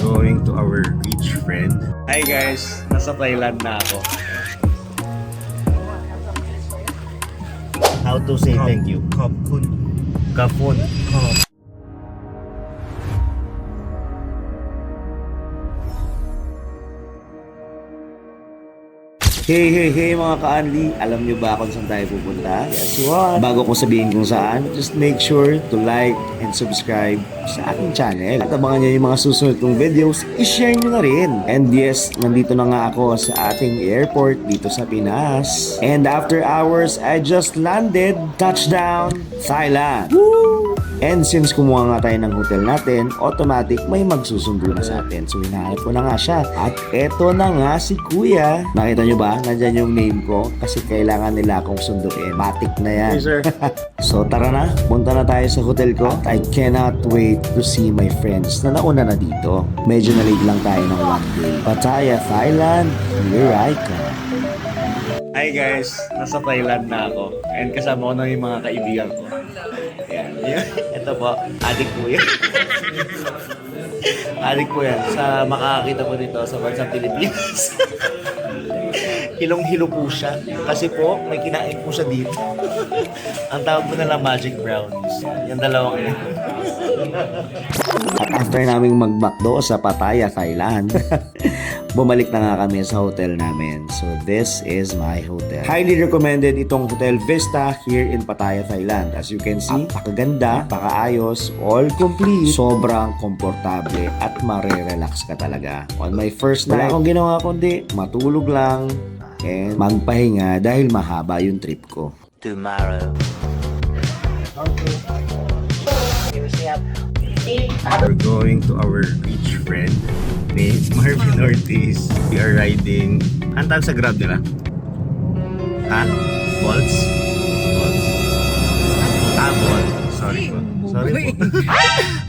Going to our rich friend. Hi guys, nasa Thailand na ako. How to say thank you? ขอบคุณ Kapun. Hey mga ka-Anli, alam nyo ba kung saan tayo pupunta? Guess what? Bago ko sabihin kung saan, just make sure to like and subscribe sa aking channel. At abangan nyo yung mga susunod kong videos, i-share nyo na rin. And yes, nandito na nga ako sa ating airport dito sa Pinas. And after hours, I just landed, touchdown, Thailand. Woo! And since kumuha nga tayo ng hotel natin, automatic may magsusundo na sa atin. So hinahanap ko na nga siya. At eto na nga si Kuya. Nakita nyo ba? Nandyan yung name ko. Kasi kailangan nila akong sunduin. Batik na yan. Yes, sir. So tara na. Punta na tayo sa hotel ko. I cannot wait to see my friends na nauna na dito. Medyo na-late lang tayo ng one day. Pattaya, Thailand. Here I come. Hi guys, nasa Thailand na ako. And kasama ko na yung mga kaibigan ko. Ayan. Ito po, adik po yan. Adik po yan. Sa makakakita po dito sa bansang Pilipinas. Hilong-hilo po siya. Kasi po, may kinain po siya dito. Ang tawag po nila magic brownies. Yung dalawang yan. At after naming mag-McDo sa Pattaya, Thailand, bumalik na nga kami sa hotel namin. So this is my hotel. Highly recommended itong Hotel Vista here in Pattaya, Thailand. As you can see, napakaganda, napakaayos, all complete. Sobrang komportable at marerelax ka talaga. On my first night, wala akong ginawa kundi matulog lang and magpahinga dahil mahaba yung trip ko. Tomorrow. We're going to our rich friend named Marvin Ortiz. We are riding. Ang tawag sa Grab nila? Ha? Volts? Volts. Volt. Sorry po. Sorry po.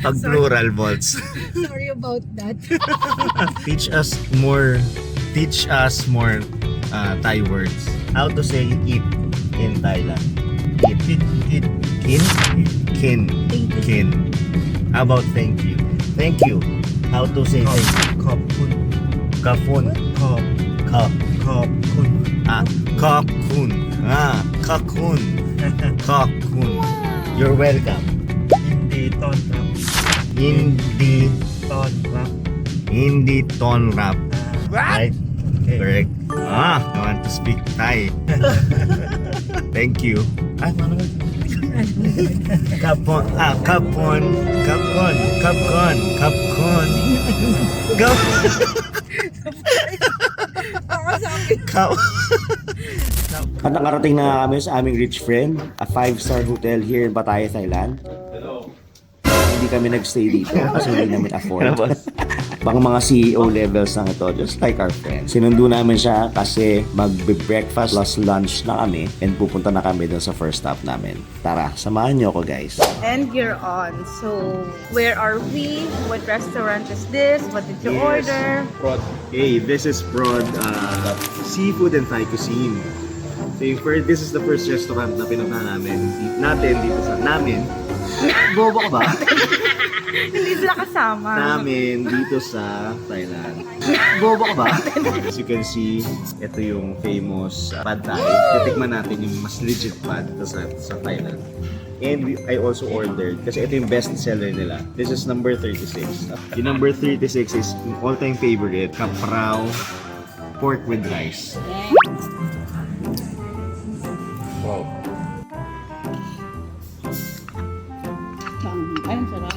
Pag plural, Volts. Sorry about that. Teach us more Thai words. How to say eat in Thailand? Eat. Kin. How about thank you? Thank you. How to say thank you? ขอบคุณ Kapun. ขอบ Kap. ขอบคุณ Kakun. Kakun. Kakun. You're welcome. ยินดีต้อนรับ Hindi ต้อนรับ Hindi tonrap. Right? Correct. I want to speak Thai. Thank you. Ano ba? Kapon. Kapon. At nakarating na nga kami sa aming rich friend, a 5-star hotel here in Pattaya, Thailand. Hindi kami nagstay dito kasi hindi namin afford. Pang mga CEO levels lang ito, just like our friends. Sinundo namin siya kasi mag-breakfast plus lunch na kami and pupunta na kami dun sa first stop namin. Tara, samahan niyo ako guys. And you're on. So, where are we? What restaurant is this? What did you order? Hey, this is Prod Seafood and Thai Cuisine. So, this is the first restaurant na pinunta natin dito sa namin. Bobo ka ba? Hindi sila kasama. Namin dito sa Thailand. Bobo ka ba? As you can see, ito yung famous pad thai. Titikman natin yung mas legit pad sa Thailand. And I also ordered, kasi ito yung best seller nila. This is number 36. Yung number 36 is yung all-time favorite, kaprao pork with rice. Wow. Ay, ang sarap.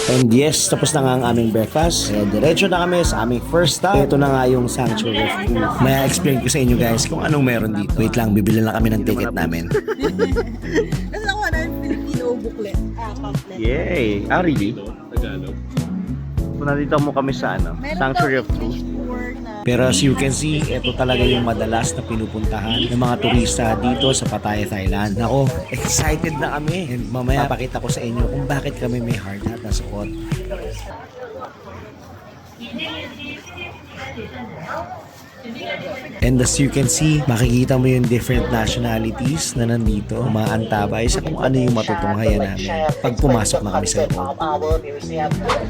And yes, tapos na nga ang aming breakfast. And diretso na kami sa aming first stop. Ito na nga yung Sanctuary of Food. May explain ko sa inyo guys kung anong meron dito. Wait lang, bibili lang kami ng ticket namin. Kasi ako na yung Filipino booklet. Pamphlet. Yay! Really? Tagalog. Nandito mo kami sa Sanctuary of Truth. Pero as you can see, ito talaga yung madalas na pinupuntahan ng mga turista dito sa Pattaya, Thailand. Nako, excited na kami. And mamaya pakita ko sa inyo kung bakit kami may hard hat na spot. And as you can see, makikita mo yung different nationalities na nandito, umaantabay sa kung ano yung matutunghayan namin pag pumasok na kami sa loob.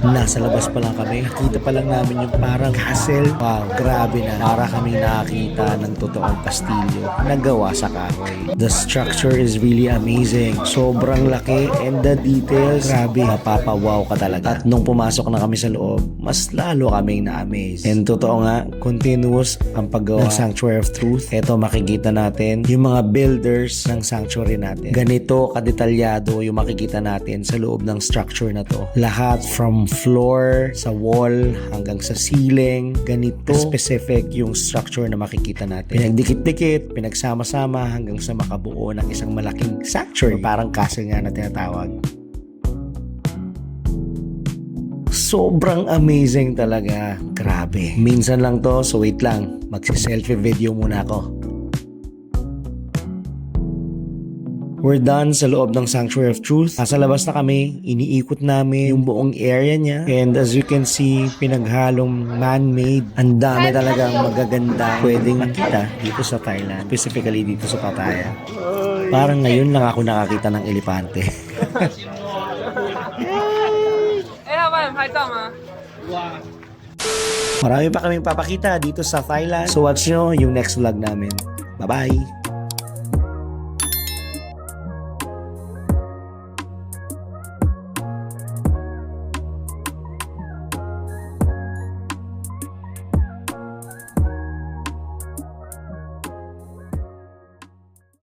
Nasa labas pa lang kami, nakita pa lang namin yung parang castle. Wow, grabe na. Para kaming nakakita ng totoong kastilyo na gawa sa kahoy. The structure is really amazing. Sobrang laki and the details, grabe, mapapawaw ka talaga. At nung pumasok na kami sa loob, mas lalo kaming na-amaze. And totoo nga, continuous ang paggawa ng Sanctuary of Truth. Ito makikita natin yung mga builders ng sanctuary natin. Ganito kadetalyado yung makikita natin sa loob ng structure na to. Lahat from floor, sa wall, hanggang sa ceiling. Ganito specific yung structure na makikita natin. Pinagdikit-dikit, pinagsama-sama hanggang sa makabuo ng isang malaking sanctuary. Parang castle nga na tinatawag. Sobrang amazing talaga. Grabe. Minsan lang to, so wait lang. Magsi-selfie video muna ako. We're done sa loob ng Sanctuary of Truth. Nasa labas na kami, iniikot namin yung buong area niya. And as you can see, pinaghalong man-made. Ang dami talagang magaganda pwedeng makita dito sa Thailand. Specifically dito sa Pattaya. Parang ngayon lang ako nakakita ng elepante. Marami pa kaming papakita dito sa Thailand. So watch nyo yung next vlog namin. Bye-bye!